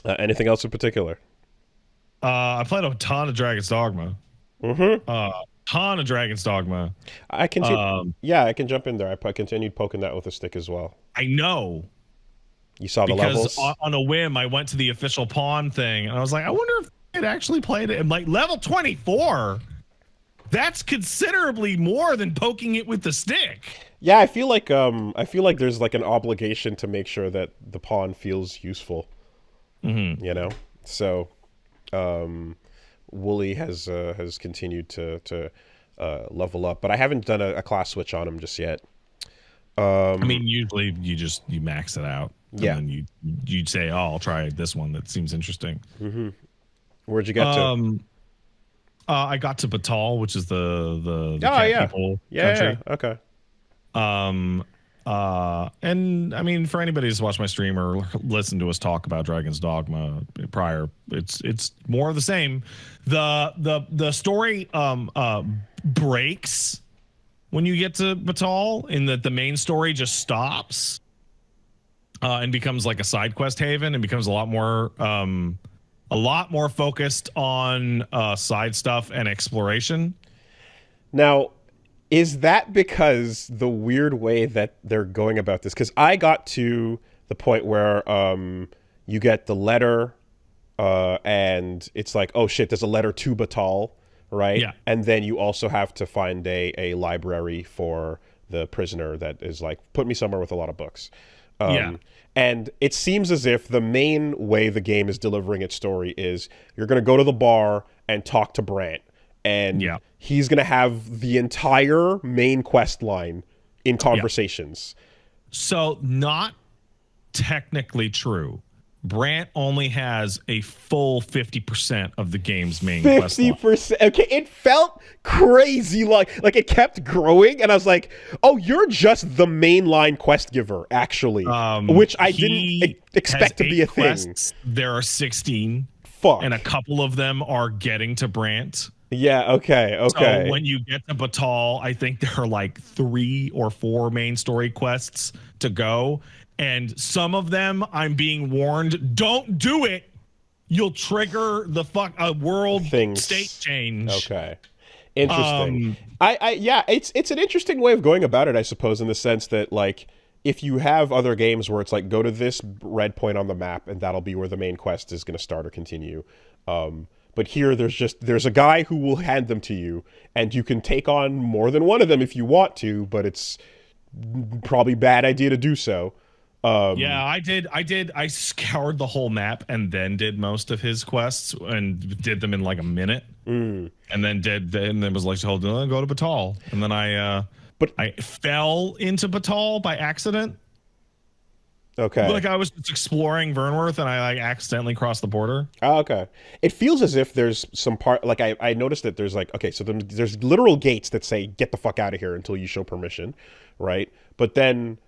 Anything else in particular? I played a ton of Dragon's Dogma. Mm-hmm. Ton of Dragon's Dogma. I continue. Um, Yeah, I can jump in there. continued poking that with a stick as well. I know You saw the because levels. on a whim, I went to the official pawn thing, and I was like, I wonder if it actually played it. And like level 24, that's considerably more than poking it with the stick. Yeah, I feel like there's like an obligation to make sure that the pawn feels useful. Mm-hmm. You know, so um, Wooly has continued to level up, but I haven't done a class switch on him just yet. I mean, usually you max it out, and Yeah. then you'd say, "Oh, I'll try this one that seems interesting." Mm-hmm. Where'd you get to? Um, I got to Batal, which is the Oh cat yeah, people yeah, country. okay. Um, and I mean, for anybody who's watched my stream or listened to us talk about Dragon's Dogma prior, it's more of the same. The story breaks when you get to Batal, in that the main story just stops and becomes like a side quest haven, and becomes a lot more focused on side stuff and exploration. Now, is that because the weird way that they're going about this? Because I got to the point where you get the letter, and it's like, oh shit, there's a letter to Batal, right? Yeah. And then you also have to find a library for the prisoner that is like, put me somewhere with a lot of books. Yeah. And it seems as if the main way the game is delivering its story is you're going to go to the bar and talk to Brant, and Yeah. he's going to have the entire main quest line in Yeah. conversations. So, not technically true. Brant only has a full 50% of the game's main quest line. 50%. Okay, it felt crazy, like it kept growing, and I was like, "Oh, you're just the mainline quest giver, actually," which I didn't expect to be a thing. There are 16, Fuck. and a couple of them are getting to Brant. Yeah. Okay. So Okay. when you get to Batal, I think there are like 3 or 4 main story quests to go. And some of them, I'm being warned, don't do it. You'll trigger the world Things. state change. Okay. Interesting. Yeah, it's an interesting way of going about it, I suppose, in the sense that like if you have other games where it's like go to this red point on the map and that'll be where the main quest is going to start or continue. But here there's a guy who will hand them to you, and you can take on more than one of them if you want to, but it's probably bad idea to do so. Yeah, I did. I scoured the whole map and then did most of his quests and did them in like a minute. And then was like, hold on, go to Batal. And then I fell into Batal by accident. Okay. Like I was just exploring Vernworth and I like accidentally crossed the border. Oh, okay. It feels as if there's some part, like I noticed that there's like, okay, so there's literal gates that say get the fuck out of here until you show permission, right? But then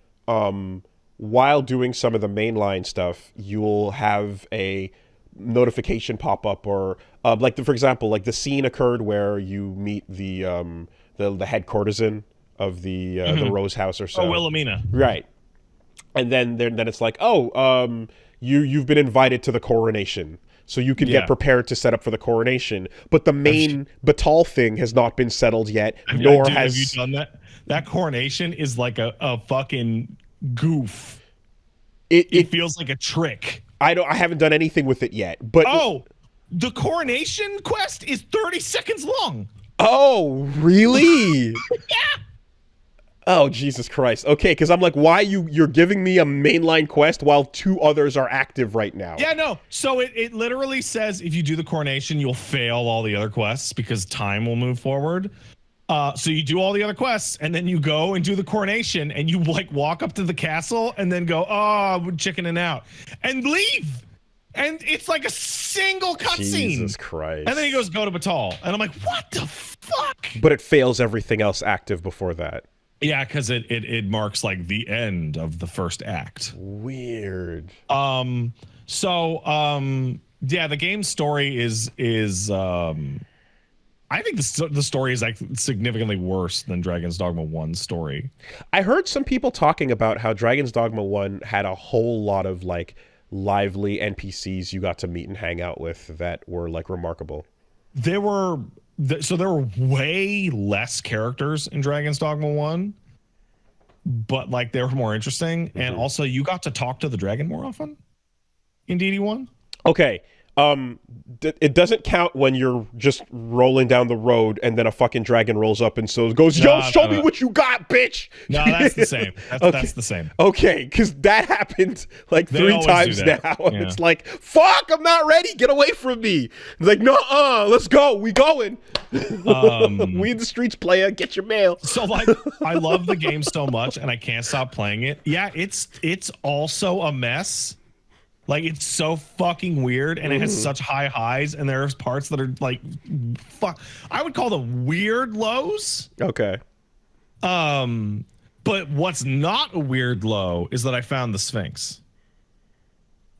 while doing some of the mainline stuff, you'll have a notification pop up, or for example, like the scene occurred where you meet the head courtesan of the Rose House or so. Oh, Wilhelmina. Right. And then it's like, oh, you've been invited to the coronation, so you can get prepared to set up for the coronation. But the main Batal thing has not been settled yet, have you done that? That coronation is like a fucking goof. It feels like a trick. I haven't done anything with it yet, but the coronation quest is 30 seconds long. Oh, really? Yeah. Oh, Jesus Christ. Okay, because I'm like, why you're giving me a mainline quest while 2 others are active right now? Yeah, no. So it literally says if you do the coronation, you'll fail all the other quests because time will move forward. So you do all the other quests, and then you go and do the coronation, and you like walk up to the castle, and then go, oh, we're chickening out, and leave. And it's like a single cutscene. Jesus Christ. And then he goes, go to Batal. And I'm like, what the fuck? But it fails everything else active before that. Yeah, because it marks like the end of the first act. Weird. So yeah, the game's story is I think the story is like significantly worse than Dragon's Dogma 1's story. I heard some people talking about how Dragon's Dogma 1 had a whole lot of like lively NPCs you got to meet and hang out with that were like remarkable? There were way less characters in Dragon's Dogma 1, but like they were more interesting. And also you got to talk to the dragon more often in DD1. Okay. It doesn't count when you're just rolling down the road and then a fucking dragon rolls up and so goes, "Yo, show me what you got, bitch." No, that's the same. That's the same. Okay, because that happened like They 3 always times do now. that. And Yeah. it's like, fuck, I'm not ready. Get away from me. It's like, no, let's go. We going. We in the streets, player. Get your mail. So like, I love the game so much and I can't stop playing it. Yeah, it's also a mess. Like, it's so fucking weird and it has such high highs and there's parts that are like, fuck, I would call them weird lows. Okay. But what's not a weird low is that I found the Sphinx.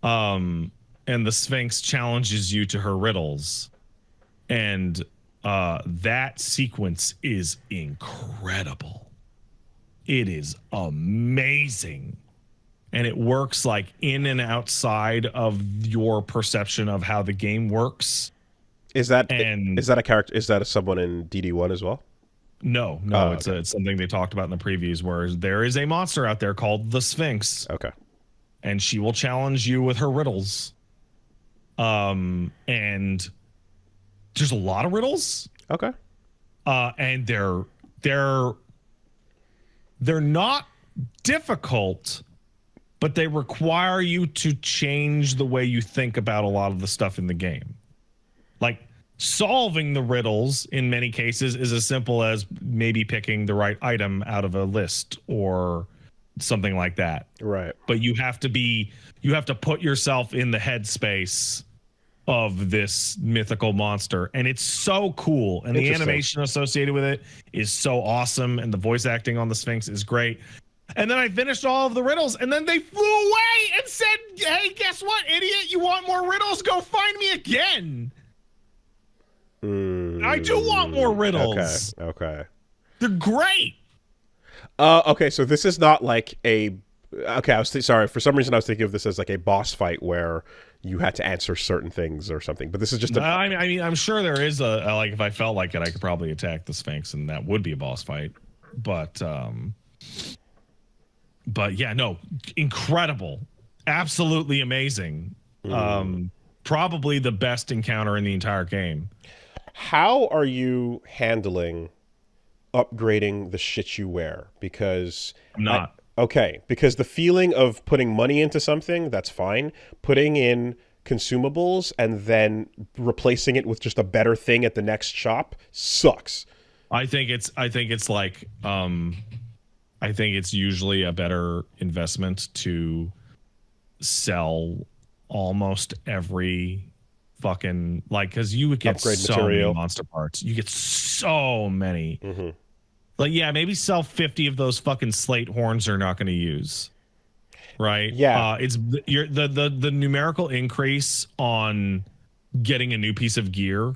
And the Sphinx challenges you to her riddles. And that sequence is incredible. It is amazing. And it works like in and outside of your perception of how the game works. Is that a character? Is that someone in DD1 as well? No, it's something they talked about in the previews where there is a monster out there called the Sphinx. Okay. And she will challenge you with her riddles. And there's a lot of riddles. Okay. And they're not difficult, but they require you to change the way you think about a lot of the stuff in the game. Like, solving the riddles in many cases is as simple as maybe picking the right item out of a list or something like that. Right. But you have to put yourself in the headspace of this mythical monster, and it's so cool, and the animation associated with it is so awesome, and the voice acting on the Sphinx is great. And then I finished all of the riddles, and then they flew away and said, "Hey, guess what, idiot? You want more riddles? Go find me again." I do want more riddles. Okay. They're great. Okay, so this is not like a... Okay, sorry. For some reason, I was thinking of this as like a boss fight where you had to answer certain things or something. But this is just I mean, I'm sure there is a like, if I felt like it, I could probably attack the Sphinx, and that would be a boss fight. But yeah, no, incredible, absolutely amazing. Probably the best encounter in the entire game. How are you handling upgrading the shit you wear? Because I'm not. Okay, because the feeling of putting money into something, that's fine. Putting in consumables and then replacing it with just a better thing at the next shop sucks. I think it's usually a better investment to sell almost every fucking, like, because you would get upgrade so material. many monster parts. You get so many. Like, yeah, maybe sell 50 of those fucking slate horns they're not going to use. Right? Yeah. It's the numerical increase on getting a new piece of gear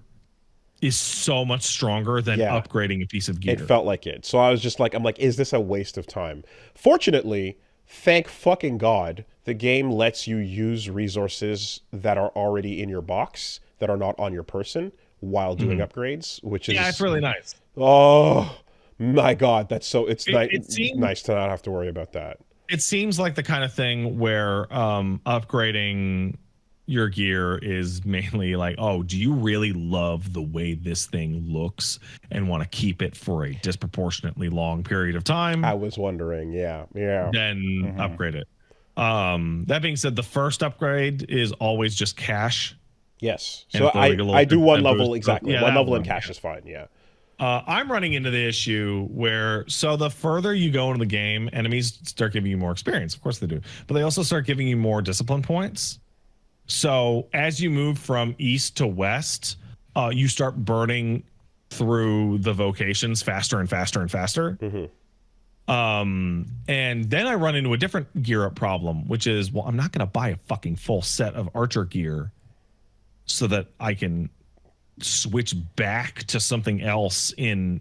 is so much stronger than upgrading a piece of gear. It felt like it. So I was just like, I'm like, is this a waste of time? Fortunately, thank fucking God, the game lets you use resources that are already in your box that are not on your person while doing upgrades, which is... Yeah, it's really nice. Oh, my God. That's so... It's seems nice to not have to worry about that. It seems like the kind of thing where upgrading your gear is mainly like, oh, do you really love the way this thing looks and want to keep it for a disproportionately long period of time? I was wondering, yeah. Then upgrade it. That being said, the first upgrade is always just cash. Yes. And So I do one level, boost. exactly. Yeah, one level in one, cash is fine, yeah. I'm running into the issue where, so the further you go into the game, enemies start giving you more experience. Of course they do. But they also start giving you more discipline points. So as you move from east to west, you start burning through the vocations faster and faster and faster. And then I run into a different gear up problem, which is, well, I'm not going to buy a fucking full set of archer gear so that I can switch back to something else in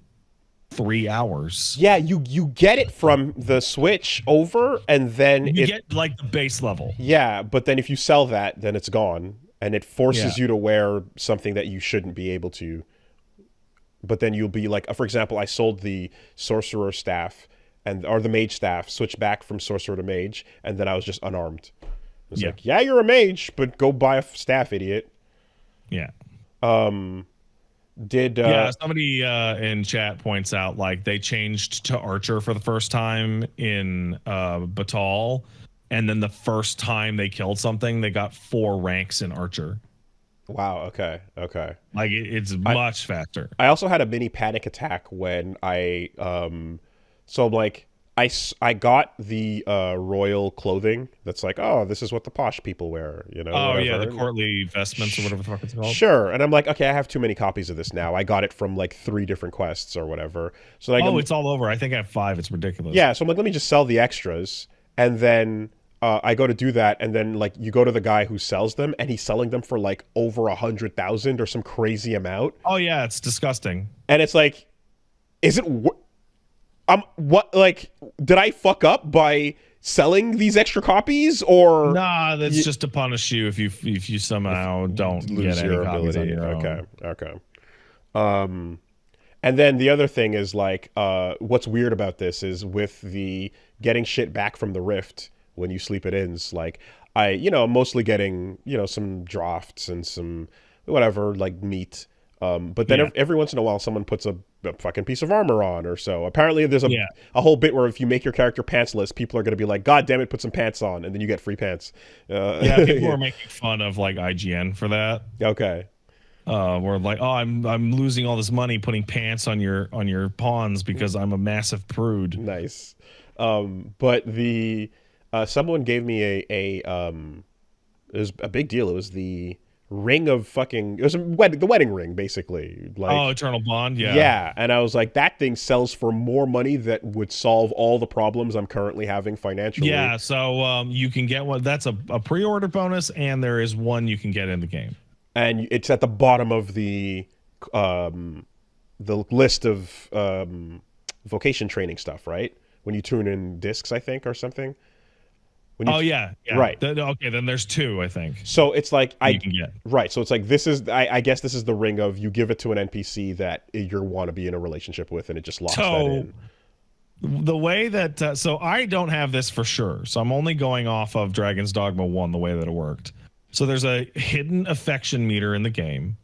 3 hours. Yeah, you get it from the Switch over, and then You get like the base level. Yeah, but then if you sell that, then it's gone, and it forces you to wear something that you shouldn't be able to. But then you'll be like, for example, I sold the sorcerer staff or the mage staff, switched back from sorcerer to mage, and then I was just unarmed. It's like, yeah, you're a mage, but go buy a staff, idiot. Yeah. Somebody in chat points out like they changed to archer for the first time in Batal, and then the first time they killed something, they got 4 ranks in archer. Wow. Okay. Like it's much faster. I also had a mini panic attack when I so I'm like I got the royal clothing that's like, oh, this is what the posh people wear, you know. Oh whatever. yeah, the courtly vestments or whatever the fuck it's called. Sure. And I'm like, okay, I have too many copies of this now. I got it from like 3 different quests or whatever. So like, it's all over. I think I have 5. It's ridiculous. Yeah. So I'm like, let me just sell the extras, and then I go to do that, and then like you go to the guy who sells them, and he's selling them for like over 100,000 or some crazy amount. Oh yeah, it's disgusting. And it's like, is it? What? Like, did I fuck up by selling these extra copies, or nah? That's just to punish you if you somehow don't lose get your any copies ability. on your Okay. And then the other thing is like, what's weird about this is with the getting shit back from the Rift when you sleep it ins, like I'm mostly getting, some drafts and some whatever, like meat. But then every once in a while someone puts a fucking piece of armor on or so. Apparently there's a whole bit where if you make your character pantsless, people are going to be like, God damn it, put some pants on, and then you get free pants. People are making fun of like IGN for that. Okay. We're like, oh, I'm losing all this money putting pants on your pawns because I'm a massive prude. Nice. But the someone gave me it was a big deal. It was the ring of fucking, it was the wedding ring, basically. Like, Eternal Bond, yeah. And I was like, that thing sells for more money that would solve all the problems I'm currently having financially. Yeah, so you can get one. That's a pre-order bonus, and there is one you can get in the game. And it's at the bottom of the list of vocation training stuff, right? When you tune in discs, I think, or something. Yeah. Right. Okay, then there's 2, I think. So it's like you can get. Right. So it's like this is I guess this is the ring of you give it to an NPC that you want to be in a relationship with, and it just locks that in. The way that so I don't have this for sure, so I'm only going off of Dragon's Dogma 1, the way that it worked. So there's a hidden affection meter in the game.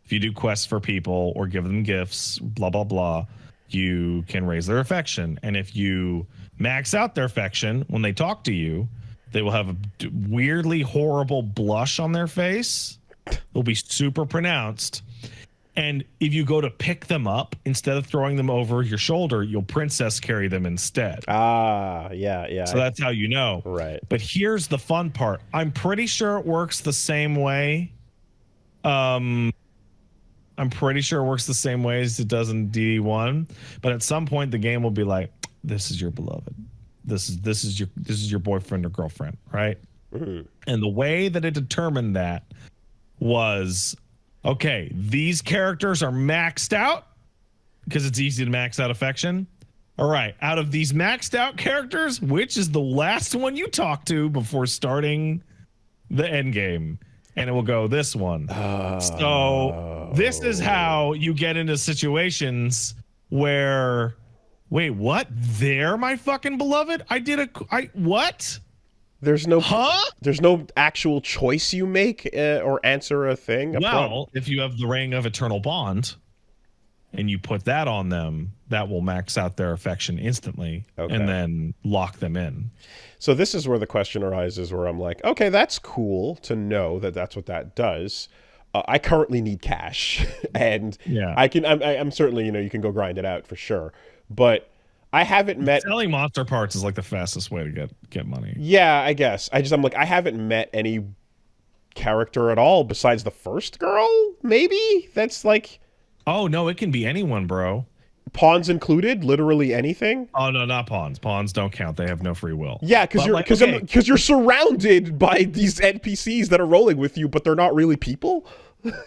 If you do quests for people or give them gifts, blah blah blah, you can raise their affection. And if you max out their affection, when they talk to you, they will have a weirdly horrible blush on their face. It'll be super pronounced. And if you go to pick them up, instead of throwing them over your shoulder, you'll princess carry them instead. Yeah. So that's how you know. Right. But here's the fun part. I'm pretty sure it works the same way. I'm pretty sure it works the same way as it does in DD1. But at some point, the game will be like, "This is your beloved. This is your boyfriend or girlfriend, right?" Mm-hmm. And the way that it determined that was, okay, these characters are maxed out because it's easy to max out affection. All right, out of these maxed out characters, which is the last one you talk to before starting the end game? And it will go this one. So this is how you get into situations where, wait, what? They're my fucking beloved? What? There's no actual choice you make or answer a thing. If you have the ring of eternal bond and you put that on them, that will max out their affection instantly and then lock them in. So this is where the question arises where I'm like, okay, that's cool to know that that's what that does. I currently need cash and I'm certainly, you can go grind it out for sure. But I haven't met selling monster parts is like the fastest way to get money. Yeah, I guess. I'm like, I haven't met any character at all besides the first girl, maybe? That's like, oh no, it can be anyone, bro. Pawns included, literally anything. Oh no, not pawns. Pawns don't count. They have no free will. Yeah, because you're surrounded by these NPCs that are rolling with you, but they're not really people.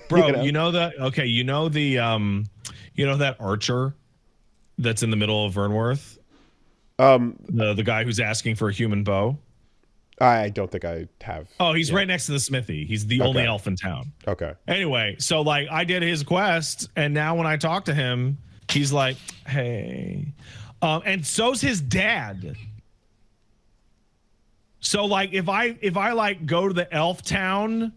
Bro, you know that? Okay, you know that archer that's in the middle of Vernworth? Um, The guy who's asking for a human bow. I don't think I have. Oh, he's yeah. right next to the smithy. He's the only elf in town. Okay. Anyway, so like I did his quest, and now when I talk to him, he's like, "Hey," and so's his dad. So like if I like go to the elf town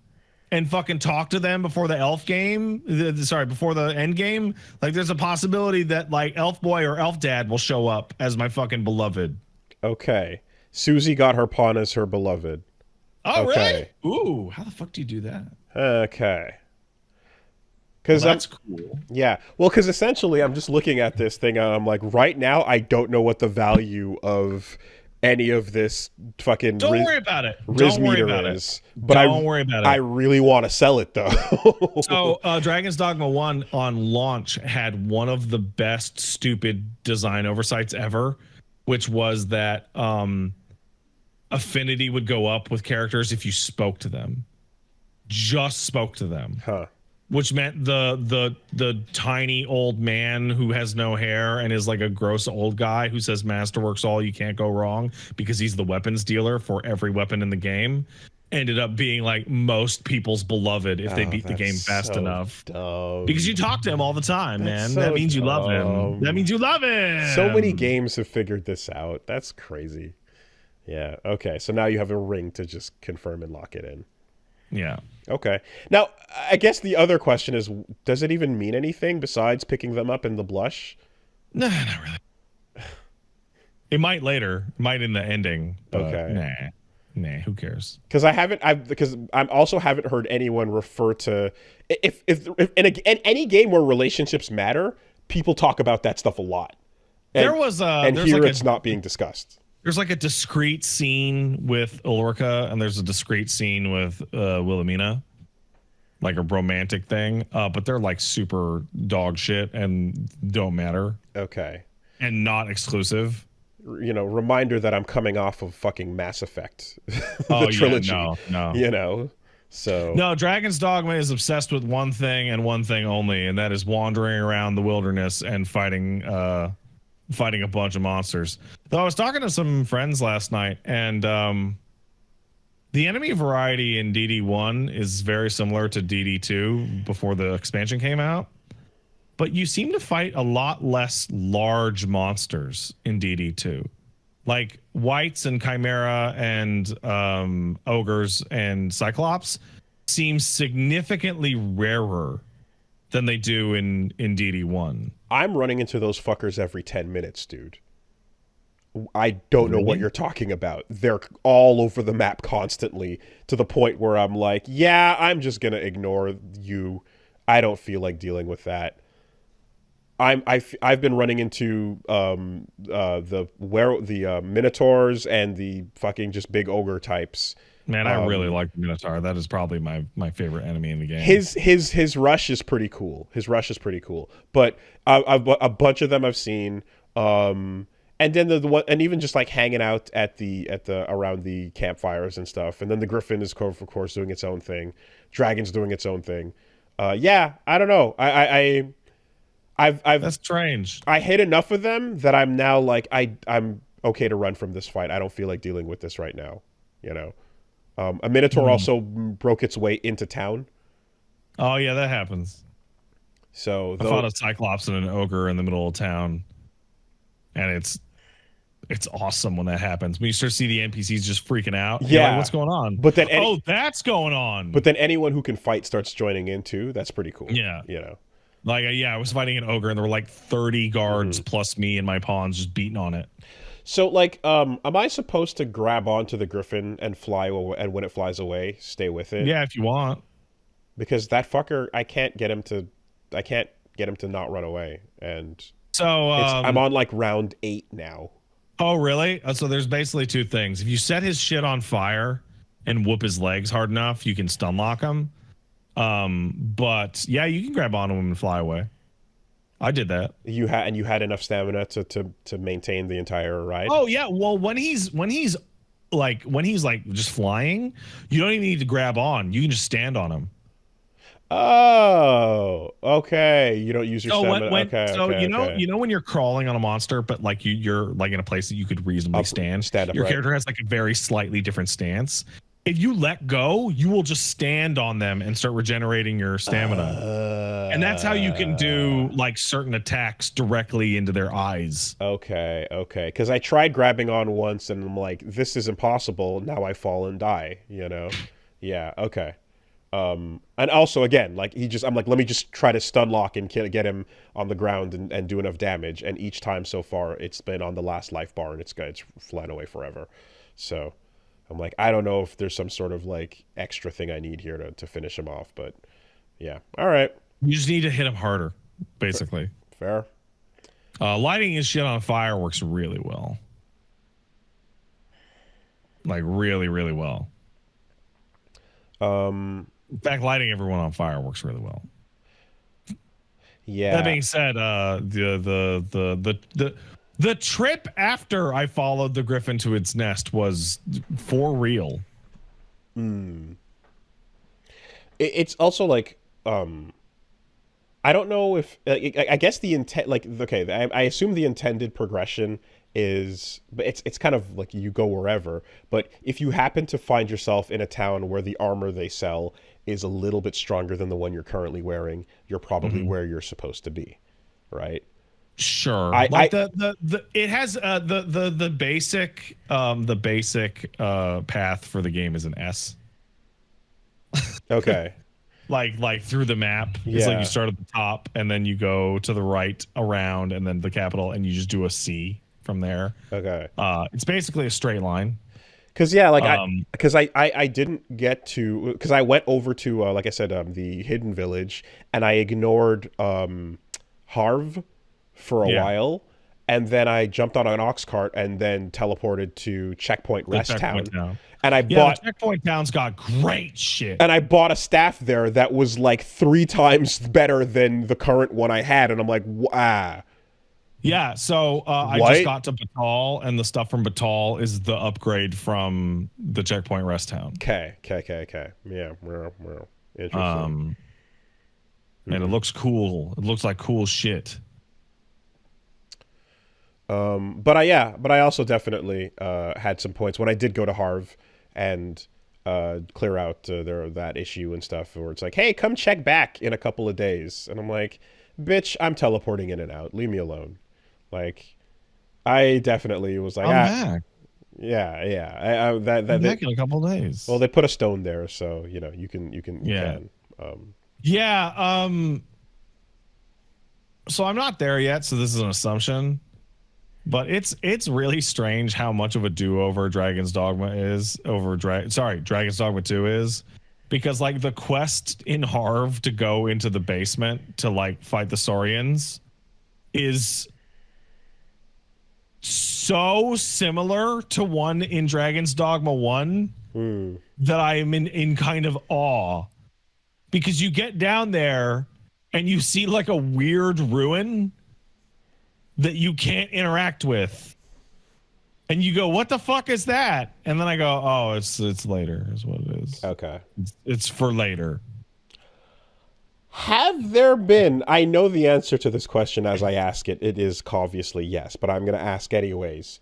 and fucking talk to them before the elf game, before the end game, like there's a possibility that like elf boy or elf dad will show up as my fucking beloved. Okay. Susie got her pawn as her beloved. Oh, okay. Really? Ooh, how the fuck do you do that? Okay. Because that's cool. Yeah. Well, because essentially I'm just looking at this thing and I'm like, right now I don't know what the value of any of this fucking don't worry about it. Riz Don't worry meter about is. it. But don't worry about it. I really want to sell it though. So Dragon's Dogma 1 on launch had one of the best stupid design oversights ever, which was that affinity would go up with characters if you spoke to them. Just spoke to them. Huh. Which meant the tiny old man who has no hair and is like a gross old guy who says masterworks all, you can't go wrong, because he's the weapons dealer for every weapon in the game, ended up being like most people's beloved if they beat the game fast enough. Dumb. Because you talk to him all the time, man. So that means you love him. That means you love him. So many games have figured this out. That's crazy. Yeah. Okay. So now you have a ring to just confirm and lock it in. Yeah. Okay. Now, I guess the other question is, does it even mean anything besides picking them up in the blush? Nah, not really. It might later. It might in the ending. But okay. Nah, who cares? Because I also haven't heard anyone refer to if in any game where relationships matter, people talk about that stuff a lot. And, there was and there's here like it's not being discussed. There's like a discrete scene with Ulrika, and there's a discrete scene with Wilhelmina, like a romantic thing. But they're like super dog shit and don't matter. Okay. And not exclusive. You know, reminder that I'm coming off of fucking Mass Effect, the trilogy. Yeah, no. You know, so no. Dragon's Dogma is obsessed with one thing and one thing only, and that is wandering around the wilderness and fighting a bunch of monsters. Though I was talking to some friends last night, and the enemy variety in DD1 is very similar to DD2 before the expansion came out. But you seem to fight a lot less large monsters in DD2. Like wights and chimera and ogres and cyclops seem significantly rarer than they do in DD1. I'm running into those fuckers every 10 minutes, dude. I don't know what you're talking about. They're all over the map constantly, to the point where I'm like, yeah, I'm just going to ignore you. I don't feel like dealing with that. I've been running into the minotaurs and the fucking just big ogre types. Man, I really like the Minotaur. That is probably my favorite enemy in the game. His rush is pretty cool. But a bunch of them I've seen. And then the one, and even just like hanging out at the around the campfires and stuff. And then the Griffin is of course doing its own thing. Dragon's doing its own thing. Yeah, I don't know. I've That's strange. I hit enough of them that I'm now like I'm okay to run from this fight. I don't feel like dealing with this right now. You know, a Minotaur also broke its way into town. Oh yeah, that happens. So I fought a Cyclops and an ogre in the middle of town, and it's awesome when that happens. When you start to see the NPCs just freaking out. Yeah, like, what's going on? But then that's going on. But then anyone who can fight starts joining in too. That's pretty cool. Yeah, you know. Like, I was fighting an ogre, and there were like 30 guards plus me and my pawns just beating on it. So, like, am I supposed to grab onto the Griffin and fly away, and when it flies away, stay with it? Yeah, if you want. Because that fucker, I can't get him to not run away. And so I'm on like round 8 now. Oh, really? So there's basically two things. If you set his shit on fire and whoop his legs hard enough, you can stun lock him. But yeah, you can grab onto him and fly away. I did that. You had enough stamina to maintain the entire ride. Oh yeah. Well, when he's like just flying, you don't even need to grab on. You can just stand on him. Oh, okay. You don't use your So stamina. when Okay, so okay, okay. you know when you're crawling on a monster, but like you're like in a place that you could reasonably Up, stand. stand up, Your right? character has like a very slightly different stance. If you let go, you will just stand on them and start regenerating your stamina. And that's how you can do like certain attacks directly into their eyes. Okay, okay. Because I tried grabbing on once, and I'm like, this is impossible. Now I fall and die. You know? Yeah. Okay. And also again, like I'm like, let me just try to stun lock and get him on the ground and do enough damage. And each time so far, it's been on the last life bar, and it's flying away forever. So I'm like, I don't know if there's some sort of like extra thing I need here to finish him off, but yeah. All right. You just need to hit them harder, basically. Fair. Lighting his shit on fire works really well. Like really, really well. In fact, lighting everyone on fire works really well. Yeah. That being said, the trip after I followed the griffin to its nest was for real. It's also like I don't know if I guess the intent, like, okay, I assume the intended progression is, but it's kind of like you go wherever. But if you happen to find yourself in a town where the armor they sell is a little bit stronger than the one you're currently wearing, you're probably where you're supposed to be, right? Sure. I Like the it has the basic path for the game is an S. Okay. Like through the map. It's like Yeah. you start at the top and then you go to the right around and then the capital and you just do a C from there. Okay. It's basically a straight line. Because yeah, like Um, I didn't get to, because I went over to like I said, the hidden village, and I ignored Harv for a Yeah. while, and then I jumped on an ox cart and then teleported to Checkpoint the Rest checkpoint Town, town. and I Yeah, bought the checkpoint town's got great shit. and I bought a staff there that was like 3 times better than the current one I had, and I'm like, ah, Yeah, so I What? just got to Batal, and the stuff from Batal is the upgrade from the checkpoint rest town. okay, yeah, well, interesting. And it looks cool. It looks like cool shit. But I also definitely had some points when I did go to Harv and clear out that issue and stuff, where it's like, hey, come check back in a couple of days, and I'm like, bitch, I'm teleporting in and out. Leave me alone. Like, I definitely was like, I'm back. yeah. I'm back in a couple of days. Well, they put a stone there, so you know you can. Yeah. Can. Yeah. So I'm not there yet. So this is an assumption, but it's really strange how much of a do-over Dragon's Dogma is over Dragon's Dogma 2 is, because like the quest in Harv to go into the basement to like fight the Saurians is so similar to one in Dragon's Dogma 1 that I am in kind of awe, because you get down there and you see like a weird ruin that you can't interact with. And you go, what the fuck is that? And then I go, oh, it's later is what it is. Okay. It's for later. Have there been, I know the answer to this question as I ask it. It is obviously yes, but I'm going to ask anyways.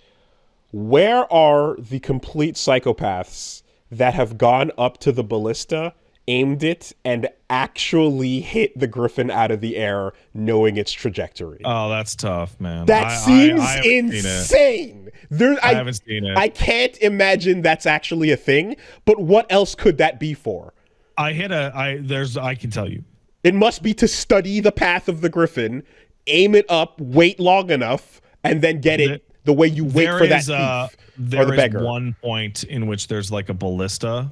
Where are the complete psychopaths that have gone up to the ballista, aimed it, and actually hit the griffin out of the air knowing its trajectory? Oh, that's tough, man. That seems I haven't insane. I haven't seen it. I can't imagine that's actually a thing, but what else could that be for? I can tell you. It must be to study the path of the griffin, aim it up, wait long enough, and then get it the way you wait for that thief or the beggar. There is one point in which there's like a ballista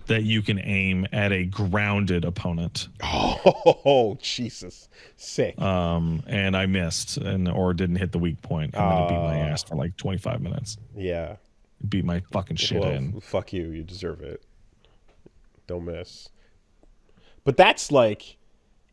that you can aim at a grounded opponent. Oh, Jesus. Sick. And I missed or didn't hit the weak point. And then it beat my ass for like 25 minutes. Yeah. It beat my fucking shit in. Fuck you. You deserve it. Don't miss. But that's like,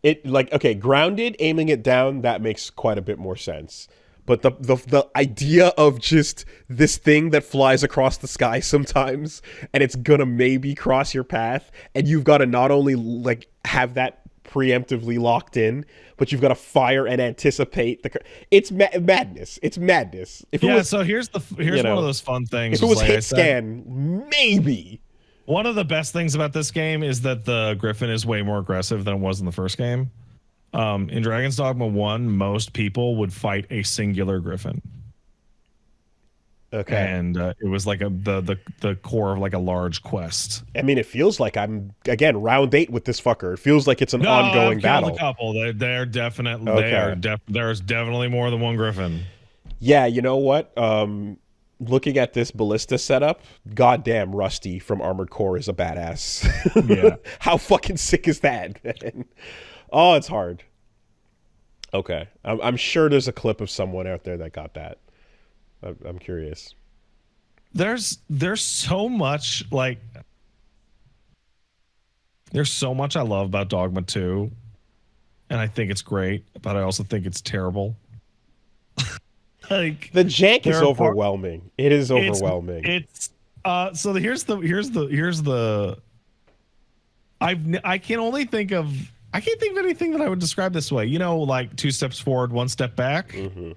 okay, grounded, aiming it down, that makes quite a bit more sense. But the idea of just this thing that flies across the sky sometimes, and it's gonna maybe cross your path, and you've got to not only like have that preemptively locked in, but you've got to fire and anticipate it's madness. It's madness. If it was, so here's one of those fun things. if it was like hit scan, maybe. One of the best things about this game is that the Griffin is way more aggressive than it was in the first game. In Dragon's Dogma 1, most people would fight a singular Griffin. Okay. And it was like the core of like a large quest. I mean, it feels like I'm again round 8 with this fucker. It feels like it's an ongoing battle. A couple. They're definitely there's definitely more than one Griffin. Yeah, you know what? Looking at this ballista setup, goddamn Rusty from Armored Core is a badass. Yeah. How fucking sick is that, man? Oh, it's hard. Okay. I'm sure there's a clip of someone out there that got that. I'm curious. There's so much there's so much I love about Dogma 2, and I think it's great, but I also think it's terrible. Like the jank is overwhelming. It is overwhelming. It's so here's the I can't think of anything that I would describe this way. You know, like 2 steps forward, 1 step back. Mm-hmm.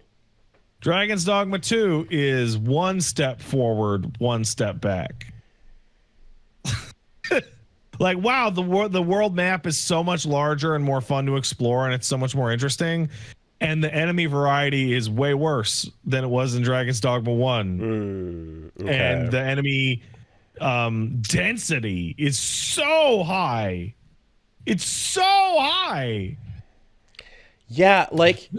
Dragon's Dogma 2 is 1 step forward, 1 step back. Like, wow, the world map is so much larger and more fun to explore, and it's so much more interesting. And the enemy variety is way worse than it was in Dragon's Dogma 1. Okay. And the enemy density is so high. It's so high. Yeah, like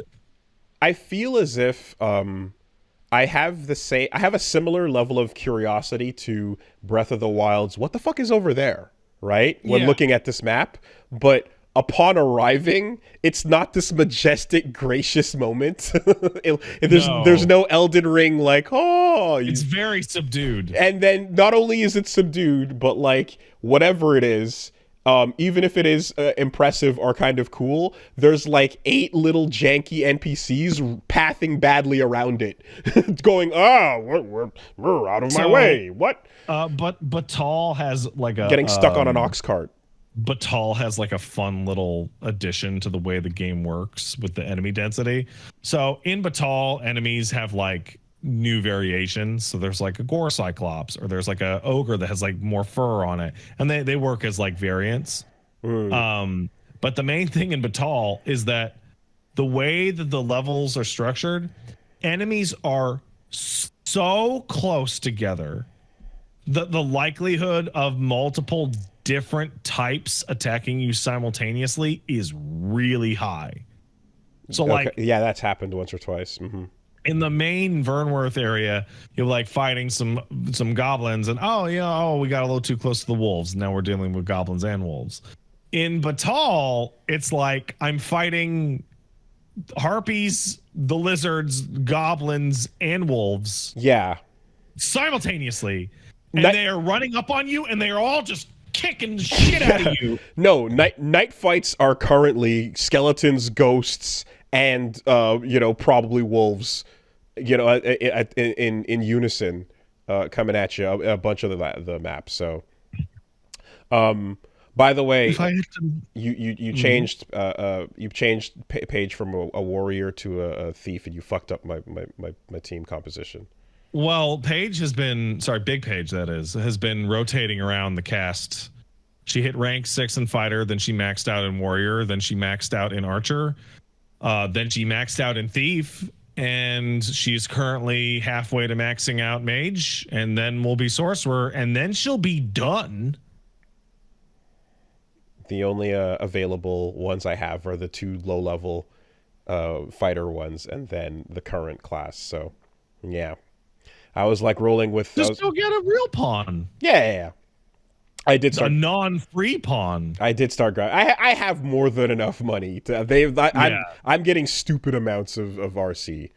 I feel as if I have a similar level of curiosity to Breath of the Wild's what the fuck is over there, right? When looking at this map, but upon arriving, it's not this majestic, gracious moment. There's no Elden Ring like, it's very subdued. And then not only is it subdued, but like whatever it is, even if it is impressive or kind of cool, there's like 8 little janky NPCs pathing badly around it, going, we're out of my way. What? But Batal has like getting stuck on an ox cart. Batal has like a fun little addition to the way the game works with the enemy density. So in Batal, enemies have like new variations. So there's like a gore cyclops, or there's like a ogre that has like more fur on it, and they work as like variants. But the main thing in Batal is that the way that the levels are structured, enemies are so close together that the likelihood of multiple different types attacking you simultaneously is really high. So like, yeah, that's happened once or twice. Mm-hmm. In the main Vernworth area, you're like fighting some goblins, and we got a little too close to the wolves. Now we're dealing with goblins and wolves. In Batal, it's like I'm fighting harpies, the lizards, goblins, and wolves. Yeah. Simultaneously. And they are running up on you, and they are all just kicking the shit out of you. No, night fights are currently skeletons, ghosts, and probably wolves, in unison, coming at you a bunch of the maps. So, by the way, you changed Paige from a warrior to a thief, and you fucked up my team composition. Well, Big Paige has been rotating around the cast. She hit rank 6 in fighter, then she maxed out in warrior, then she maxed out in archer, then she maxed out in thief, and she's currently halfway to maxing out mage, and then will be sorcerer, and then she'll be done. The only available ones I have are the 2 low-level fighter ones, and then the current class. So, yeah. I was like rolling with. Just go get a real pawn. Yeah. I did start a non-free pawn. I did start grabbing. I have more than enough money to. I'm getting stupid amounts of RC.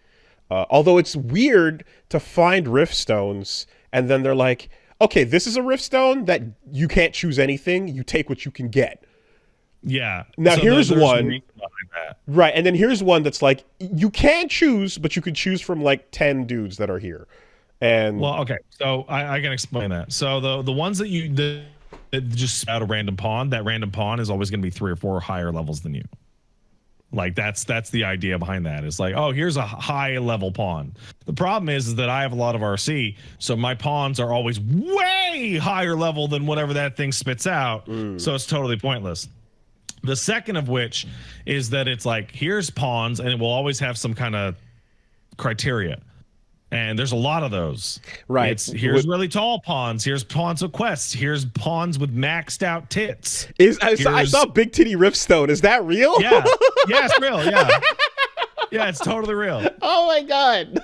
Although it's weird to find Riftstones, and then they're like, okay, this is a Riftstone that you can't choose anything. You take what you can get. Yeah. Now so here's one. Right, and then here's one that's like you can choose, but you can choose from like 10 dudes that are here. And okay, so I can explain that. So the ones that it just out a random pawn. That random pawn is always going to be 3 or 4 higher levels than you. Like that's the idea behind that. It's like, oh, here's a high level pawn. The problem is that I have a lot of RC, so my pawns are always way higher level than whatever that thing spits out. So it's totally pointless. The second of which is that it's like, here's pawns, and it will always have some kind of criteria. And there's a lot of those. Right. Here's really tall pawns. Here's pawns with quests. Here's pawns with maxed out tits. I saw Big Titty Riftstone. Is that real? Yeah. Yeah, it's real. Yeah. Yeah, it's totally real. Oh my god.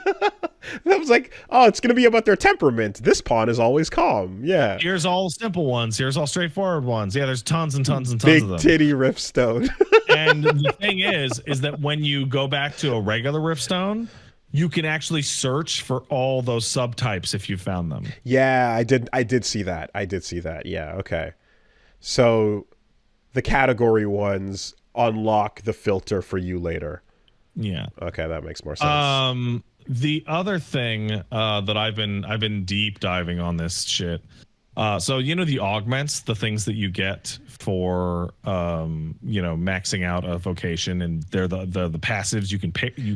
I was like, oh, it's gonna be about their temperament. This pawn is always calm. Yeah. Here's all simple ones. Here's all straightforward ones. Yeah, there's tons and tons and tons Big of them. Titty Riftstone. And the thing is that when you go back to a regular Riftstone, you can actually search for all those subtypes if you found them. Yeah, I did see that. Yeah, okay. So the category ones unlock the filter for you later. Yeah. Okay, that makes more sense. The other thing that I've been deep diving on this shit. So the augments, the things that you get for maxing out a vocation, and they're the passives you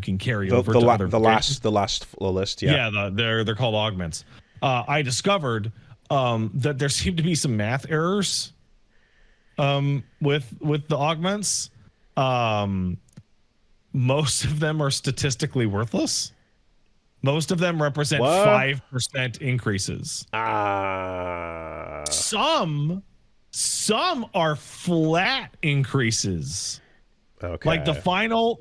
can carry over to other vocations. the last list. Yeah. Yeah, they're called augments. I discovered that there seem to be some math errors with the augments. Most of them are statistically worthless. Most of them represent 5% increases. Some are flat increases. Okay. Like the final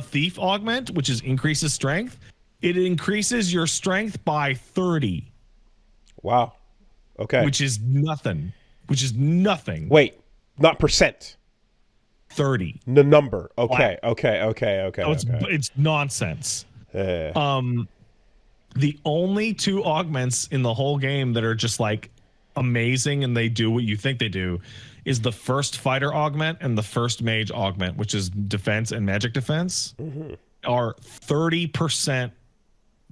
thief augment, which is increases strength, it increases your strength by 30. Wow. Okay. Which is nothing. Wait, not percent. 30. The number. Okay. Wow. Okay. So it's nonsense. The only 2 augments in the whole game that are just like amazing and they do what you think they do is the first fighter augment and the first mage augment, which is defense and magic defense, are 30%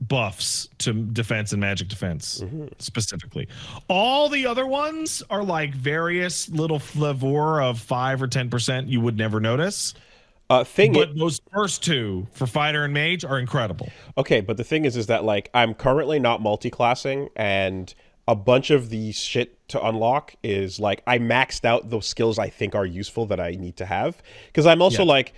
buffs to defense and magic defense specifically. All the other ones are like various little flavor of 5 or 10% you would never notice. But those first 2 for fighter and mage are incredible. Okay, but the thing is that like I'm currently not multi-classing, and a bunch of the shit to unlock is like I maxed out those skills I think are useful that I need to have, because I'm also like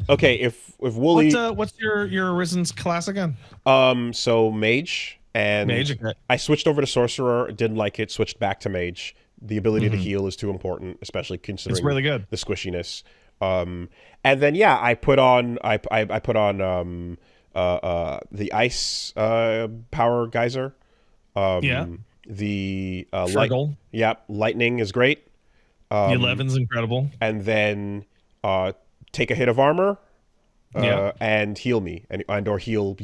okay, if Woolie, what's your Arisen's class again? So mage, and okay. I switched over to sorcerer, didn't like it, switched back to mage. The ability to heal is too important, especially considering it's really good. The squishiness. And then I put on the ice power geyser. The lightning is great. The 11's incredible. And then take a hit of armor. And heal me and or heal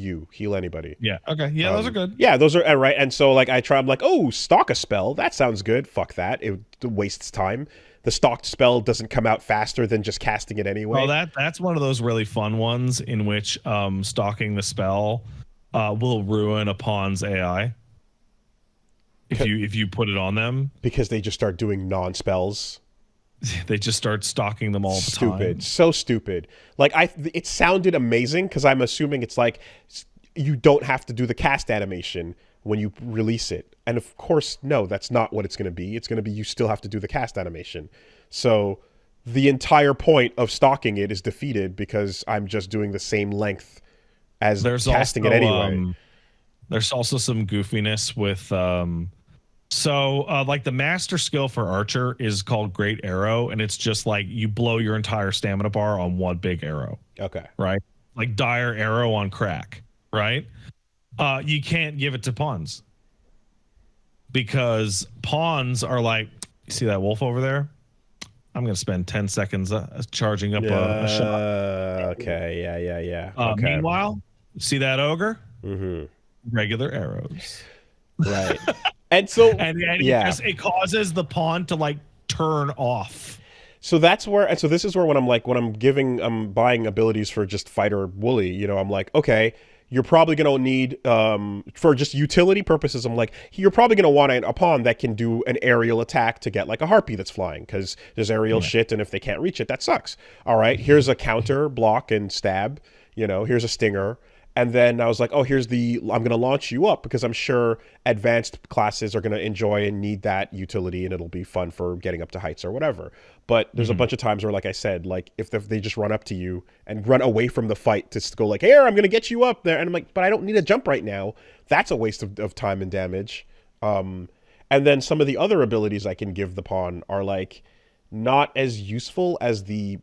anybody. Yeah. Okay. Yeah, those are good. Yeah, those are right. And so like I'm like, oh, stock a spell. That sounds good. Fuck that. It wastes time. The stocked spell doesn't come out faster than just casting it anyway. Well, that's one of those really fun ones in which stalking the spell will ruin a pawn's AI if you put it on them, because they just start doing non-spells. They just start stalking them all the time. Stupid. So stupid. Like it sounded amazing because I'm assuming it's like you don't have to do the cast animation when you release it. And of course, no, that's not what it's going to be. It's going to be you still have to do the cast animation. So the entire point of stalking it is defeated because I'm just doing the same length as casting it anyway. There's also some goofiness with like the master skill for archer is called Great Arrow, and it's just like you blow your entire stamina bar on one big arrow. Okay. Right? Like dire arrow on crack, right? You can't give it to pawns because pawns are like, you see that wolf over there? I'm going to spend 10 seconds charging up a shot. Okay. Yeah. Okay. Meanwhile, see that ogre? Mm-hmm. Regular arrows. Right. And so, it causes the pawn to like turn off. So that's where, and so this is where when I'm buying abilities for just fighter Woolie, I'm like, okay, you're probably going to need, for just utility purposes, I'm like, you're probably going to want a pawn that can do an aerial attack to get like a harpy that's flying, because there's aerial shit, and if they can't reach it, that sucks. All right, here's a counter, block, and stab. Here's a stinger. And then I was like, oh, I'm going to launch you up, because I'm sure advanced classes are going to enjoy and need that utility, and it'll be fun for getting up to heights or whatever. But there's a bunch of times where, like I said, like if they just run up to you and run away from the fight to go like, here, I'm going to get you up there. And I'm like, but I don't need a jump right now. That's a waste of time and damage. And then some of the other abilities I can give the pawn are like not as useful as the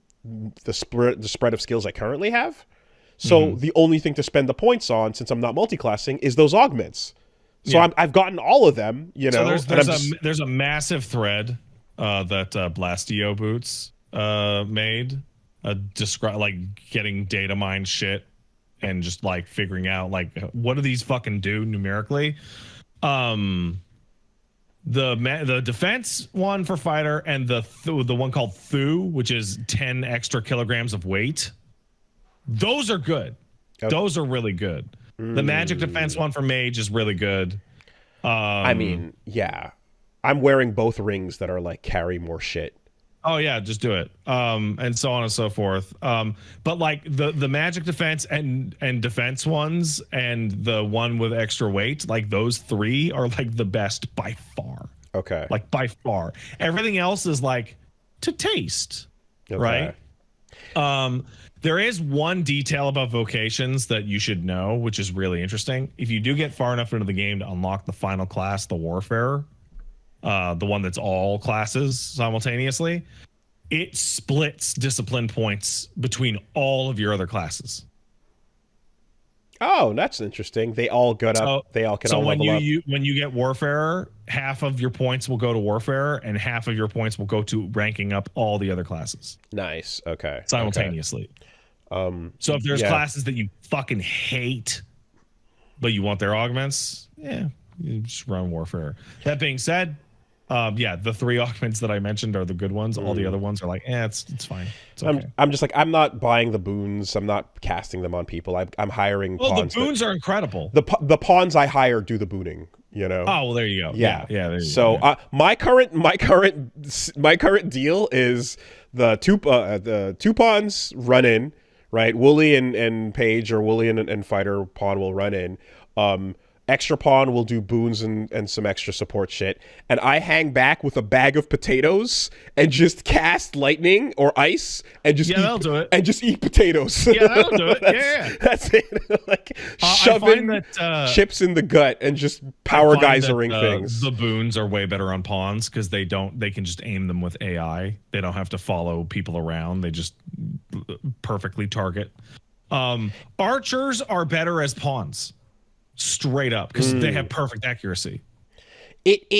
spread of skills I currently have. So the only thing to spend the points on, since I'm not multi-classing, is those augments. So I've gotten all of them, So there's a massive thread that Blastio Boots made, describe like getting data mine shit and just like figuring out like what do these fucking do numerically. The defense one for fighter and the one called Thu, which is 10 extra kilograms of weight. Those are good. Okay. Those are really good. The magic defense one for mage is really good. I mean, yeah. I'm wearing both rings that are like carry more shit. Oh yeah, just do it. And so on and so forth. But like the magic defense and defense ones and the one with extra weight, like those three are like the best by far. Okay. Like by far. Everything else is like to taste. Okay. Right? There is one detail about vocations that you should know, which is really interesting. If you do get far enough into the game to unlock the final class, the Warfarer, the one that's all classes simultaneously, it splits discipline points between all of your other classes. Oh, that's interesting. They all get up. They all can all level up. So when you get Warfarer, half of your points will go to Warfarer, and half of your points will go to ranking up all the other classes. Nice. Okay. Simultaneously. Okay. So if there's classes that you fucking hate, but you want their augments, you just run Warfare. That being said, the three augments that I mentioned are the good ones. All the other ones are like, it's fine. It's okay. I'm just like, I'm not buying the boons. I'm not casting them on people. I'm hiring pawns. The boons are incredible. The pawns I hire do the booning. Oh, well, there you go. Yeah. There you go. So my current deal is the two pawns run in. Right, Woolie and Paige, or Woolie and Fighter pawn will run in. Extra pawn will do boons and some extra support shit. And I hang back with a bag of potatoes and just cast lightning or ice and just that'll do it. And just eat potatoes. Yeah, that'll do it. That's it. Like shoving chips in the gut and just power geysering things. The boons are way better on pawns because they can just aim them with AI. They don't have to follow people around. They just perfectly target. Archers are better as pawns. Straight up, because they have perfect accuracy.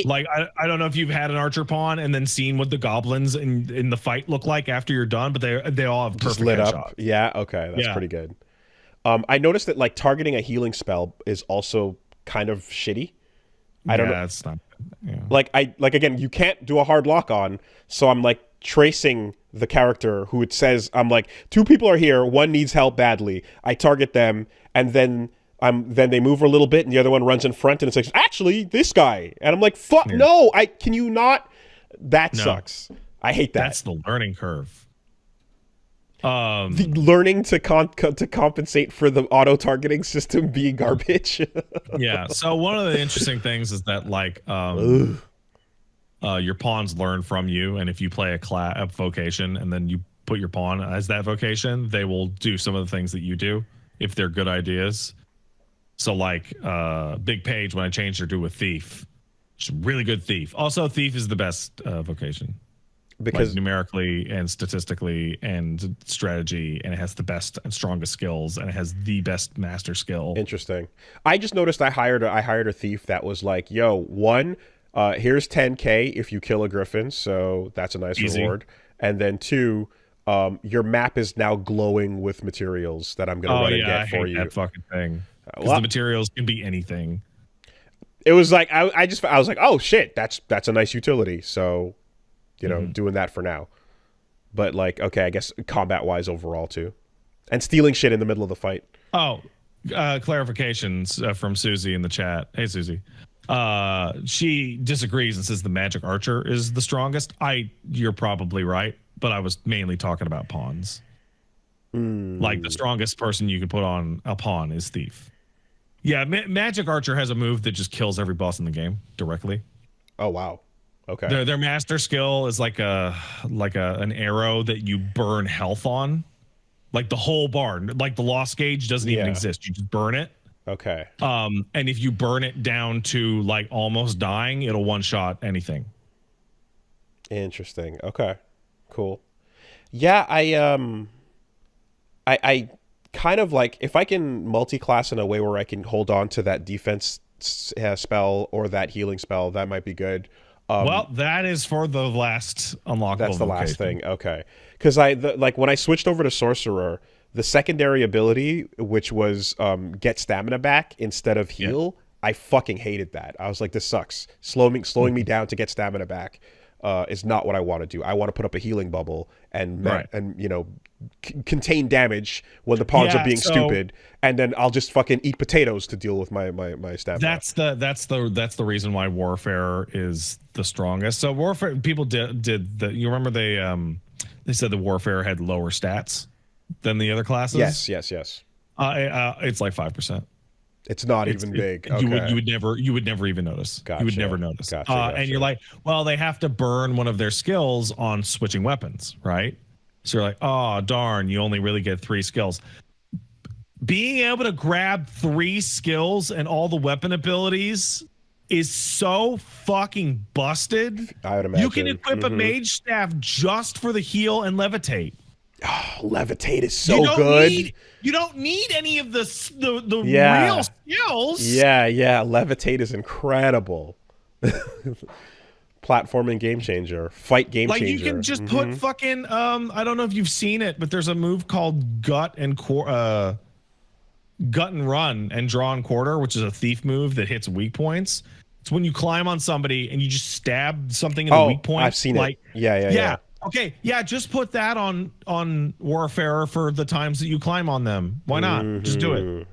Like I don't know if you've had an archer pawn and then seen what the goblins in the fight look like after you're done, but they all have perfect lit headshot. Up. Yeah, okay, that's pretty good. I noticed that like targeting a healing spell is also kind of shitty. I don't know. It's not. Yeah. Like again, you can't do a hard lock on, so I'm like tracing the character who it says I'm like, two people are here, one needs help badly. I target them, and then they move a little bit, and the other one runs in front, and it's like, actually, this guy. And I'm like, fuck, no, can you not? That sucks. I hate that. That's the learning curve. The learning to compensate for the auto-targeting system being garbage. Yeah, so one of the interesting things is that, like, your pawns learn from you, and if you play a vocation, and then you put your pawn as that vocation, they will do some of the things that you do, if they're good ideas. So like Big Page, when I changed her to a thief, she's a really good thief. Also, thief is the best vocation because like numerically and statistically and strategy, and it has the best and strongest skills, and it has the best master skill. Interesting. I just noticed I hired a thief that was like, yo, here's 10K if you kill a griffin, so that's a nice reward, and then 2. Your map is now glowing with materials that I'm gonna run and get for you. That fucking thing. Because the materials can be anything. It was like I was like, oh shit, that's a nice utility. So, doing that for now. But like, okay, I guess combat wise overall too, and stealing shit in the middle of the fight. Oh, clarifications from Susie in the chat. Hey, Susie. She disagrees and says the magic archer is the strongest. You're probably right, but I was mainly talking about pawns. Like the strongest person you can put on a pawn is thief. Yeah, magic archer has a move that just kills every boss in the game directly. Oh wow. Okay. Their master skill is like an arrow that you burn health on. Like the whole barn, like the loss gauge doesn't even exist. You just burn it. Okay. And if you burn it down to like almost dying, it'll one shot anything. Interesting. Okay. Cool. Yeah, I kind of like if I can multi-class in a way where I can hold on to that defense spell or that healing spell, that might be good. Well, that is for the last unlockable. That's the last vocation. thing. Okay. Because like when I switched over to Sorcerer, the secondary ability, which was get stamina back instead of heal, I fucking hated that. I was like, this sucks. Slowing me down to get stamina back is not what I want to do. I want to put up a healing bubble and contain damage when the pawns are being stupid, and then I'll just fucking eat potatoes to deal with my stamina. That's the reason why Warfare is the strongest. So Warfare people did the. You remember they said the Warfare had lower stats than the other classes. Yes. It's like 5%. It's not even big. Okay. You would never even notice. Gotcha. You would never notice. Gotcha. And you're like, well, they have to burn one of their skills on switching weapons, right? So you're like, oh darn, you only really get 3 skills. Being able to grab 3 skills and all the weapon abilities is so fucking busted. I would imagine. You can equip a mage staff just for the heal and levitate. Oh, levitate is so good. You don't need any of the real skills. Yeah. Levitate is incredible. Platforming game changer. Fight game changer. Like you can just put fucking I don't know if you've seen it, but there's a move called gut and run and draw and quarter, which is a thief move that hits weak points. It's when you climb on somebody and you just stab something in the weak point. I've seen it. Yeah. Okay, yeah, just put that on Warfare for the times that you climb on them. Why not? Just do it.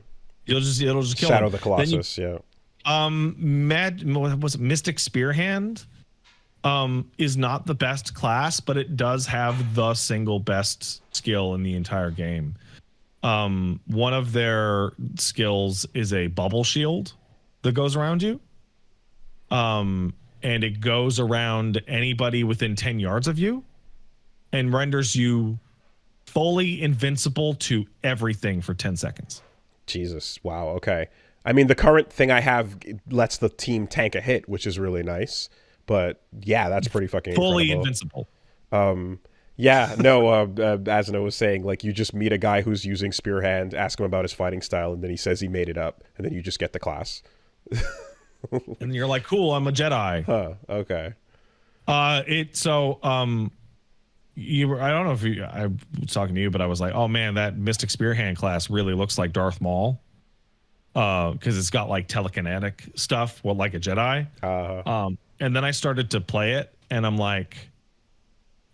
It'll just kill Shadow them. the Colossus, Was it Mystic Spearhand? Is not the best class, but it does have the single best skill in the entire game. One of their skills is a bubble shield that goes around you. And it goes around anybody within 10 yards of you and renders you fully invincible to everything for 10 seconds. Jesus. Wow. Okay. I mean, the current thing I have lets the team tank a hit, which is really nice. But yeah, that's pretty fucking fully incredible. Invincible. Asna was saying, like, you just meet a guy who's using Spearhand, ask him about his fighting style, and then he says he made it up, and then you just get the class. And you're like, cool, I'm a Jedi. Huh, okay. I don't know if I was talking to you, but I was like, oh man, that Mystic Spearhand class really looks like Darth Maul. Because it's got like telekinetic stuff, like a Jedi. And then I started to play it, and I'm like,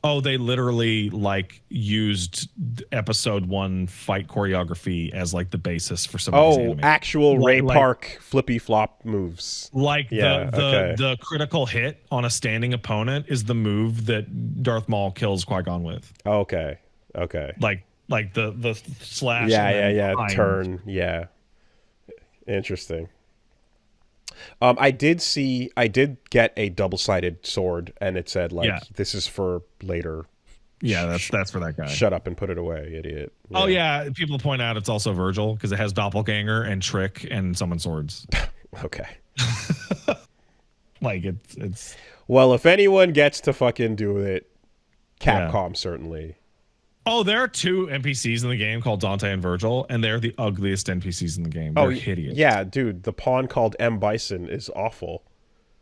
oh, they literally like used episode 1 fight choreography as like the basis for some of these animes. Actual Ray Park flippy flop moves. Like the critical hit on a standing opponent is the move that Darth Maul kills Qui-Gon with. Okay. Like the slash. Yeah. Turn. Yeah. Interesting. I did get a double-sided sword, and it said this is for later. Yeah, that's for that guy. Shut up and put it away, idiot. Yeah. Oh yeah, people point out it's also Virgil because it has doppelganger and trick and summon swords. Okay. Like it's. Well, if anyone gets to fucking do it, Capcom certainly. Oh, there are 2 NPCs in the game called Dante and Virgil, and they're the ugliest NPCs in the game. They're hideous. Yeah, dude, the pawn called M. Bison is awful.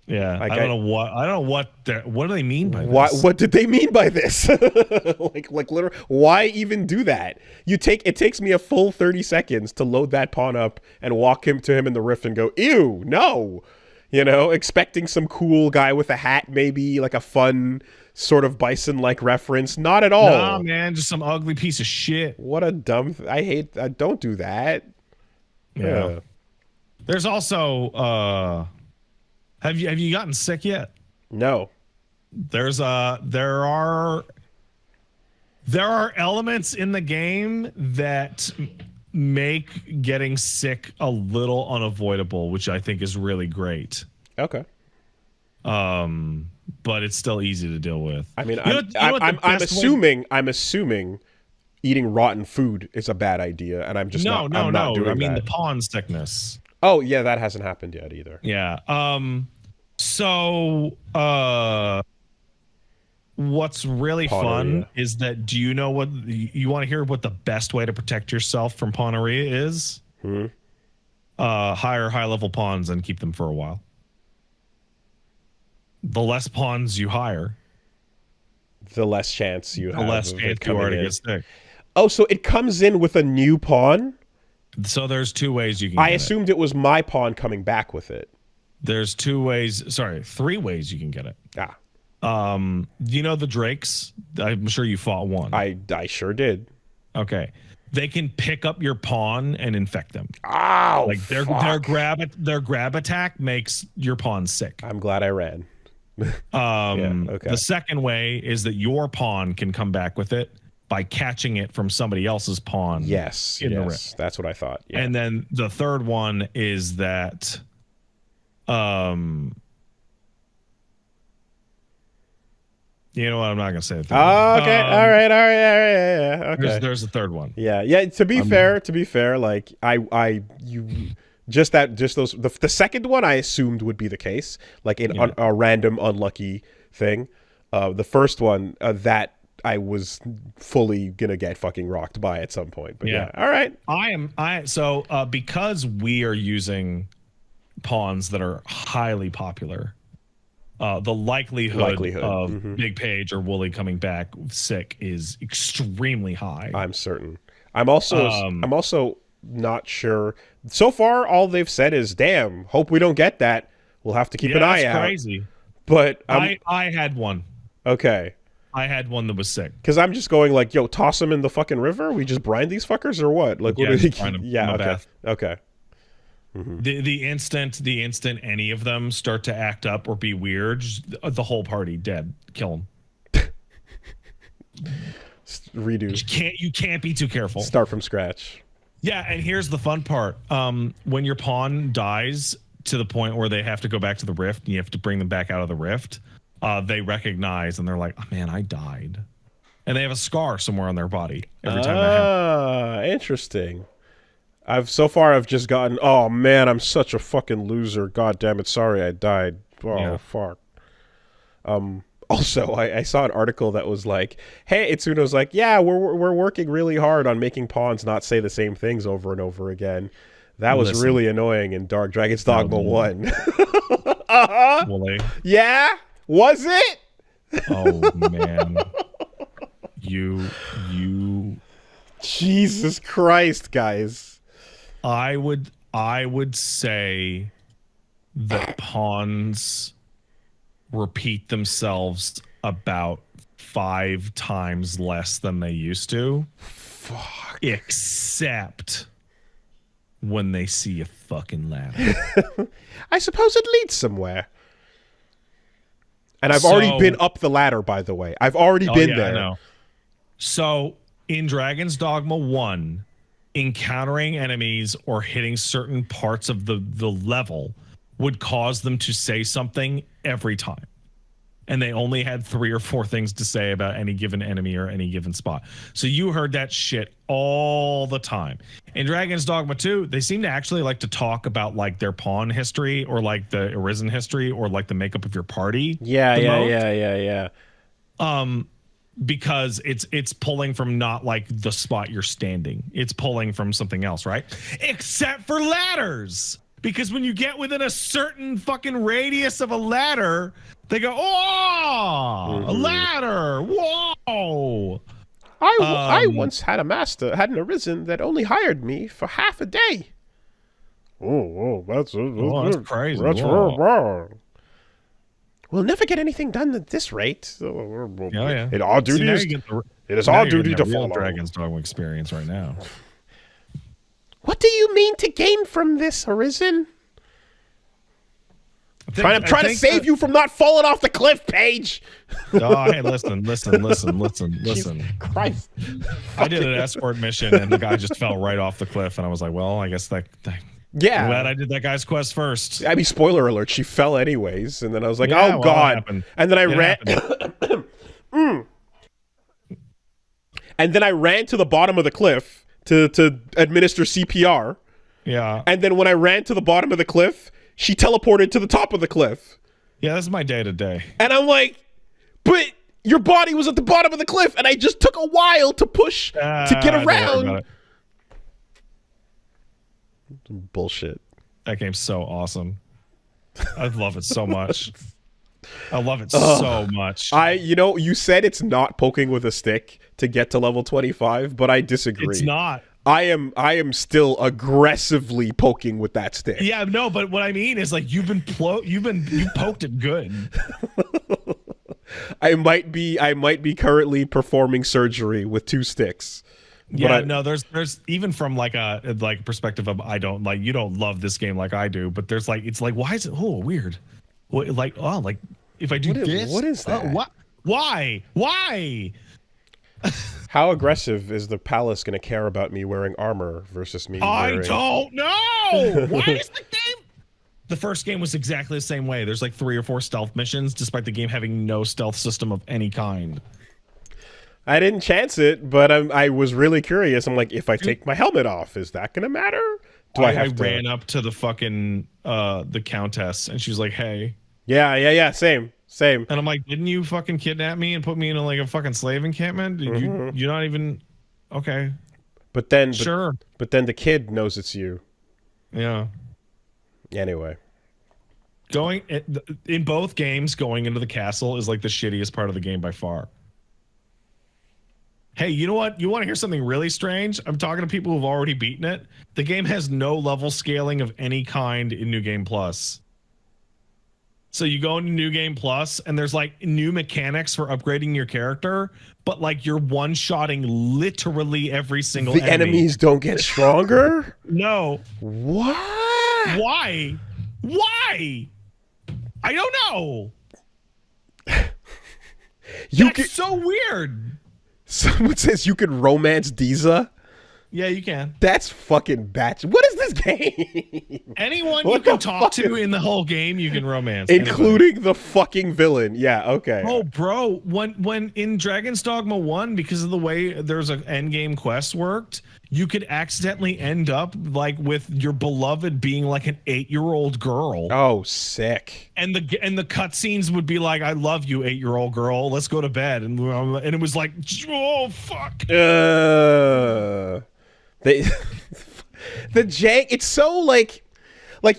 Yeah, like I don't know what do they mean by this? What did they mean by this? like literally, why even do that? It takes me a full 30 seconds to load that pawn up and walk him to him in the rift and go, ew, no. You know, expecting some cool guy with a hat, maybe like a fun sort of Bison-like reference. Not at all. Nah, man, just some ugly piece of shit. What a dumb... don't do that. Yeah. There's also have you gotten sick yet? No. There are elements in the game that make getting sick a little unavoidable, which I think is really great. Okay. But it's still easy to deal with. I mean, I'm assuming eating rotten food is a bad idea, and I'm just not doing I mean that. the pawn sickness. Oh yeah, that hasn't happened yet either. Yeah. So what's really fun is that, do you know what you want to hear? What the best way to protect yourself from pawneria is? Hire high level pawns and keep them for a while. The less pawns you hire, the less chance you have. The less chance you are to get sick. Oh, so it comes in with a new pawn? So there's two ways you can I assumed it was my pawn coming back with it. There's three ways you can get it. You know the drakes? I'm sure you fought one. I sure did. Okay. They can pick up your pawn and infect them. Ow! Like their grab attack makes your pawn sick. I'm glad I ran. The second way is that your pawn can come back with it by catching it from somebody else's pawn. Yes, the rift. That's what I thought. Yeah. And then the third one is that you know what? I'm not gonna say it. Okay. All right. Yeah. Okay. There's a third one. Yeah. To be fair, like the second one I assumed would be the case, like a random unlucky thing. The first one that I was fully gonna get fucking rocked by at some point. But yeah. All right. Because we are using pawns that are highly popular. The likelihood of Big Page or Woolie coming back sick is extremely high. I'm certain. I'm also not sure. So far, all they've said is, "Damn, hope we don't get that. We'll have to keep an eye out." Crazy. But I had one. Okay. I had one that was sick. Because I'm just going like, "Yo, toss them in the fucking river. We just brine these fuckers, or what?" Like, what? Okay. Mm-hmm. The instant any of them start to act up or be weird, the whole party dead. Kill them. Redo. You can't be too careful. Start from scratch. Yeah, and here's the fun part. When your pawn dies to the point where they have to go back to the rift and you have to bring them back out of the rift, they recognize and they're like, "Oh man, I died." And they have a scar somewhere on their body every time that happens. Interesting. I've just gotten, "Oh man, I'm such a fucking loser. God damn it. Sorry I died." Oh, fuck. Also, I saw an article that was like, "Hey," Itsuno's like, "Yeah, we're working really hard on making pawns not say the same things over and over again." That was really annoying in Dark Dragon's Dogma 1. Woolie. Yeah? Was it? Oh man. You Jesus Christ, guys. I would say that pawns repeat themselves about 5 times less than they used to. Fuck. Except when they see a fucking ladder. I suppose it leads somewhere. And I've already been up the ladder, by the way. I've already been there. I know. So in Dragon's Dogma 1, encountering enemies or hitting certain parts of the level would cause them to say something every time. And they only had 3 or 4 things to say about any given enemy or any given spot. So you heard that shit all the time. In Dragon's Dogma 2, they seem to actually like to talk about like their pawn history or like the Arisen history or like the makeup of your party. Yeah. Because it's pulling from not like the spot you're standing. It's pulling from something else, right? Except for ladders. Because when you get within a certain fucking radius of a ladder, they go, "Oh, a ladder. Whoa." I once had an Arisen that only hired me for half a day. That's crazy. That's wrong. We'll never get anything done at this rate. It all duty. It is all duty to follow. Dragon's Dogma experience right now. What do you mean to gain from this, Arisen? I'm trying to save you from not falling off the cliff, Paige. Oh, hey, listen. Jesus Christ. I did an escort mission and the guy just fell right off the cliff, and I was like, well, I guess that yeah. I'm glad I did that guy's quest first. I mean, spoiler alert, she fell anyways, and then I was like, Yeah, oh well, God. And then I ran and then I ran to the bottom of the cliff to administer CPR. Yeah. And then when I ran to the bottom of the cliff, she teleported to the top of the cliff. Yeah, this is my day to day. And I'm like, but your body was at the bottom of the cliff, and I just took a while to push to get around. Bullshit. That game's so awesome. I love it so much. I love it so much. You said it's not poking with a stick to get to level 25, but I disagree. It's not. I am still aggressively poking with that stick. Yeah, no, but what I mean is like you poked it good. I might be currently performing surgery with 2 sticks. Yeah, no, there's even from like a perspective of you don't love this game like I do, but there's like it's like why is it weird? Like if I do this, what is that? What? Why? How aggressive is the palace going to care about me wearing armor versus me wearing... I don't know. Why is the game? The first game was exactly the same way. There's like 3 or 4 stealth missions, despite the game having no stealth system of any kind. I didn't chance it, but I was really curious. I'm like, if I take my helmet off, is that going to matter? I ran up to the fucking the countess, and she was like, "Hey." Yeah. Same. And I'm like, didn't you fucking kidnap me and put me in like a fucking slave encampment? You're not even okay. But then, sure. But then the kid knows it's you. Yeah. Anyway, going in both games, going into the castle is like the shittiest part of the game by far. Hey, you know what? You want to hear something really strange? I'm talking to people who've already beaten it. The game has no level scaling of any kind in New Game Plus. So you go into New Game Plus and there's like new mechanics for upgrading your character, but like you're one-shotting literally every single enemy. The enemies don't get stronger? No. What? Why? I don't know. That's so weird. Someone says you can romance Diza. Yeah, you can. That's fucking batch. What is this game? Anyone you can talk to in the whole game, you can romance. Including the fucking villain. Yeah, okay. Oh, bro, when in Dragon's Dogma 1, because of the way there's an end game quest worked, you could accidentally end up like with your beloved being like an 8-year-old girl. Oh, sick. And the cutscenes would be like, "I love you, 8-year-old girl. Let's go to bed." And it was like, oh fuck. The jank, it's so like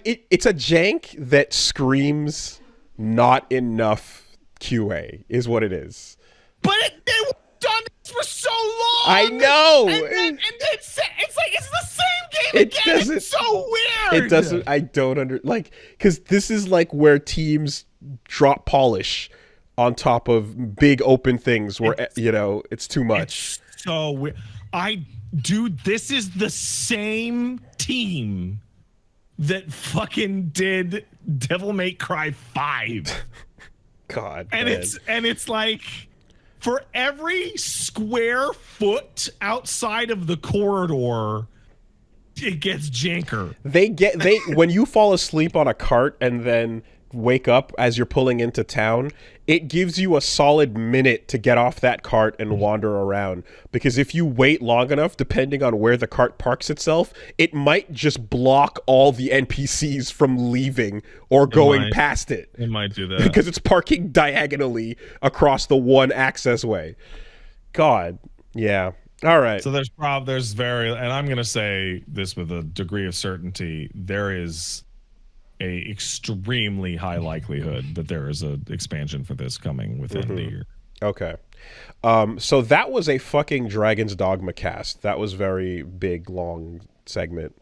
it's a jank that screams not enough QA is what it is. But they've done this for so long. I know. And it's like it's the same game again. It's so weird. It doesn't. I don't because this is like where teams drop polish on top of big open things where it's too much. It's so weird. Dude, this is the same team that fucking did Devil May Cry 5. God. And man. it's like for every square foot outside of the corridor, it gets janker. When you fall asleep on a cart and then wake up as you're pulling into town, it gives you a solid minute to get off that cart and wander around, because if you wait long enough, depending on where the cart parks itself, it might just block all the NPCs from leaving or going past it. It might do that because it's parking diagonally across the one access way. God. Yeah. All right. So and I'm going to say this with a degree of certainty, there is a extremely high likelihood that there is an expansion for this coming within the year. Okay. So that was a fucking Dragon's Dogma cast. That was very big, long segment.